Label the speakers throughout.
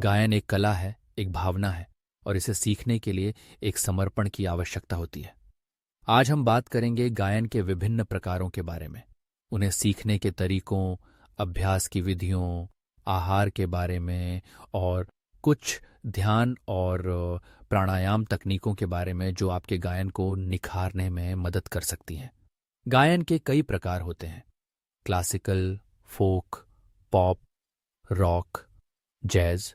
Speaker 1: गायन एक कला है, एक भावना है और इसे सीखने के लिए एक समर्पण की आवश्यकता होती है। आज हम बात करेंगे गायन के विभिन्न प्रकारों के बारे में, उन्हें सीखने के तरीकों, अभ्यास की विधियों, आहार के बारे में और कुछ ध्यान और प्राणायाम तकनीकों के बारे में जो आपके गायन को निखारने में मदद कर सकती हैं। गायन के कई प्रकार होते हैं: क्लासिकल, फोक, पॉप, रॉक, जैज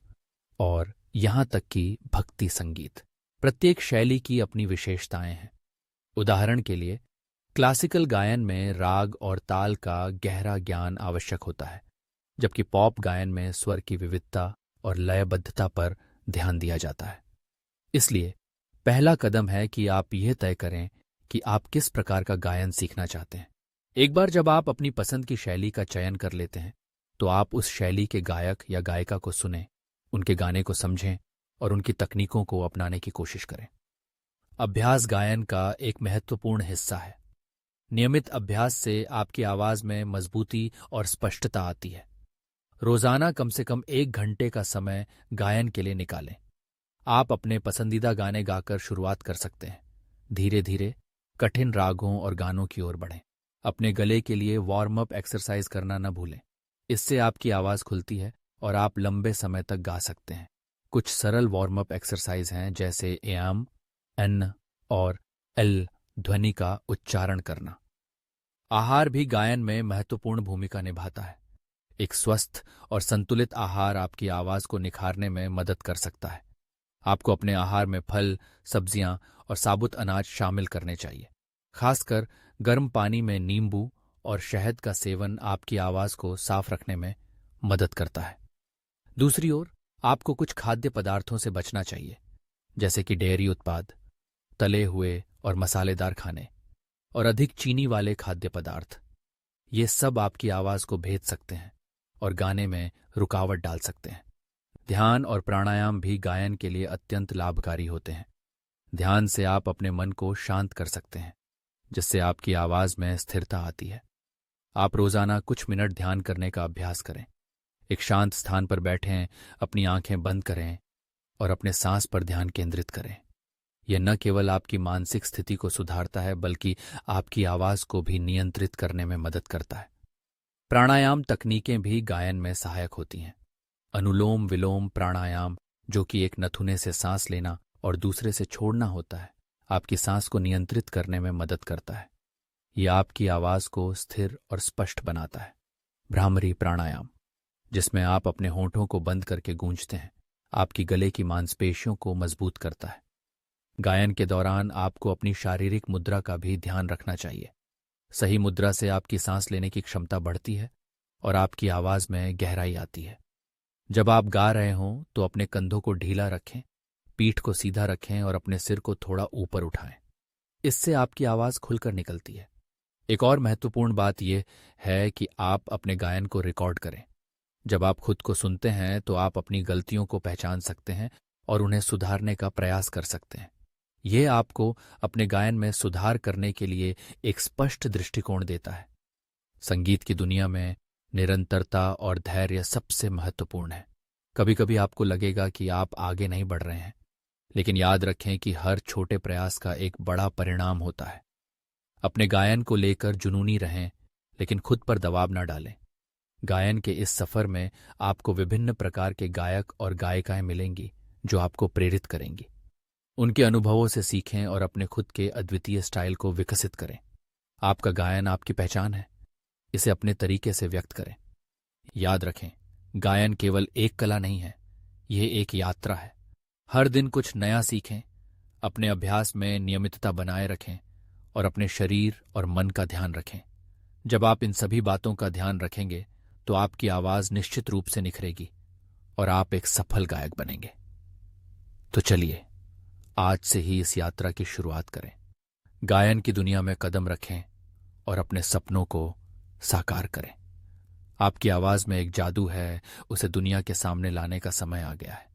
Speaker 1: और यहाँ तक कि भक्ति संगीत। प्रत्येक शैली की अपनी विशेषताएं हैं। उदाहरण के लिए, क्लासिकल गायन में राग और ताल का गहरा ज्ञान आवश्यक होता है, जबकि पॉप गायन में स्वर की विविधता और लयबद्धता पर ध्यान दिया जाता है। इसलिए पहला कदम है कि आप यह तय करें कि आप किस प्रकार का गायन सीखना चाहते हैं। एक बार जब आप अपनी पसंद की शैली का चयन कर लेते हैं, तो आप उस शैली के गायक या गायिका को सुनें, उनके गाने को समझें और उनकी तकनीकों को अपनाने की कोशिश करें। अभ्यास गायन का एक महत्वपूर्ण हिस्सा है। नियमित अभ्यास से आपकी आवाज में मजबूती और स्पष्टता आती है। रोजाना कम से कम 1 घंटे का समय गायन के लिए निकालें। आप अपने पसंदीदा गाने गाकर शुरुआत कर सकते हैं। धीरे धीरे कठिन रागों और गानों की ओर बढ़ें। अपने गले के लिए वार्म अप एक्सरसाइज करना न भूलें। इससे आपकी आवाज खुलती है और आप लंबे समय तक गा सकते हैं। कुछ सरल वार्म अप एक्सरसाइज हैं, जैसे एम, एन और एल ध्वनि का उच्चारण करना। आहार भी गायन में महत्वपूर्ण भूमिका निभाता है। एक स्वस्थ और संतुलित आहार आपकी आवाज को निखारने में मदद कर सकता है। आपको अपने आहार में फल, सब्जियां और साबुत अनाज शामिल करने चाहिए। खासकर गर्म पानी में नींबू और शहद का सेवन आपकी आवाज को साफ रखने में मदद करता है। दूसरी ओर, आपको कुछ खाद्य पदार्थों से बचना चाहिए, जैसे कि डेयरी उत्पाद, तले हुए और मसालेदार खाने और अधिक चीनी वाले खाद्य पदार्थ। ये सब आपकी आवाज को भेद सकते हैं और गाने में रुकावट डाल सकते हैं। ध्यान और प्राणायाम भी गायन के लिए अत्यंत लाभकारी होते हैं। ध्यान से आप अपने मन को शांत कर सकते हैं, जिससे आपकी आवाज में स्थिरता आती है। आप रोजाना कुछ मिनट ध्यान करने का अभ्यास करें। एक शांत स्थान पर बैठें, अपनी आंखें बंद करें और अपने सांस पर ध्यान केंद्रित करें। यह न केवल आपकी मानसिक स्थिति को सुधारता है, बल्कि आपकी आवाज को भी नियंत्रित करने में मदद करता है। प्राणायाम तकनीकें भी गायन में सहायक होती हैं। अनुलोम विलोम प्राणायाम, जो कि एक नथुने से सांस लेना और दूसरे से छोड़ना होता है, आपकी सांस को नियंत्रित करने में मदद करता है। यह आपकी आवाज को स्थिर और स्पष्ट बनाता है। भ्रामरी प्राणायाम, जिसमें आप अपने होंठों को बंद करके गूंजते हैं, आपकी गले की मांसपेशियों को मजबूत करता है। गायन के दौरान आपको अपनी शारीरिक मुद्रा का भी ध्यान रखना चाहिए। सही मुद्रा से आपकी सांस लेने की क्षमता बढ़ती है और आपकी आवाज में गहराई आती है। जब आप गा रहे हों तो अपने कंधों को ढीला रखें, पीठ को सीधा रखें और अपने सिर को थोड़ा ऊपर उठाएं। इससे आपकी आवाज खुलकर निकलती है। एक और महत्वपूर्ण बात यह है कि आप अपने गायन को रिकॉर्ड करें। जब आप खुद को सुनते हैं तो आप अपनी गलतियों को पहचान सकते हैं और उन्हें सुधारने का प्रयास कर सकते हैं। यह आपको अपने गायन में सुधार करने के लिए एक स्पष्ट दृष्टिकोण देता है। संगीत की दुनिया में निरंतरता और धैर्य सबसे महत्वपूर्ण है। कभी कभी आपको लगेगा कि आप आगे नहीं बढ़ रहे हैं, लेकिन याद रखें कि हर छोटे प्रयास का एक बड़ा परिणाम होता है। अपने गायन को लेकर जुनूनी रहें, लेकिन खुद पर दबाव न डालें। गायन के इस सफर में आपको विभिन्न प्रकार के गायक और गायिकाएं मिलेंगी जो आपको प्रेरित करेंगी। उनके अनुभवों से सीखें और अपने खुद के अद्वितीय स्टाइल को विकसित करें। आपका गायन आपकी पहचान है, इसे अपने तरीके से व्यक्त करें। याद रखें, गायन केवल एक कला नहीं है, यह एक यात्रा है। हर दिन कुछ नया सीखें, अपने अभ्यास में नियमितता बनाए रखें और अपने शरीर और मन का ध्यान रखें। जब आप इन सभी बातों का ध्यान रखेंगे तो आपकी आवाज निश्चित रूप से निखरेगी और आप एक सफल गायक बनेंगे। तो चलिए, आज से ही इस यात्रा की शुरुआत करें। गायन की दुनिया में कदम रखें और अपने सपनों को साकार करें। आपकी आवाज में एक जादू है, उसे दुनिया के सामने लाने का समय आ गया है।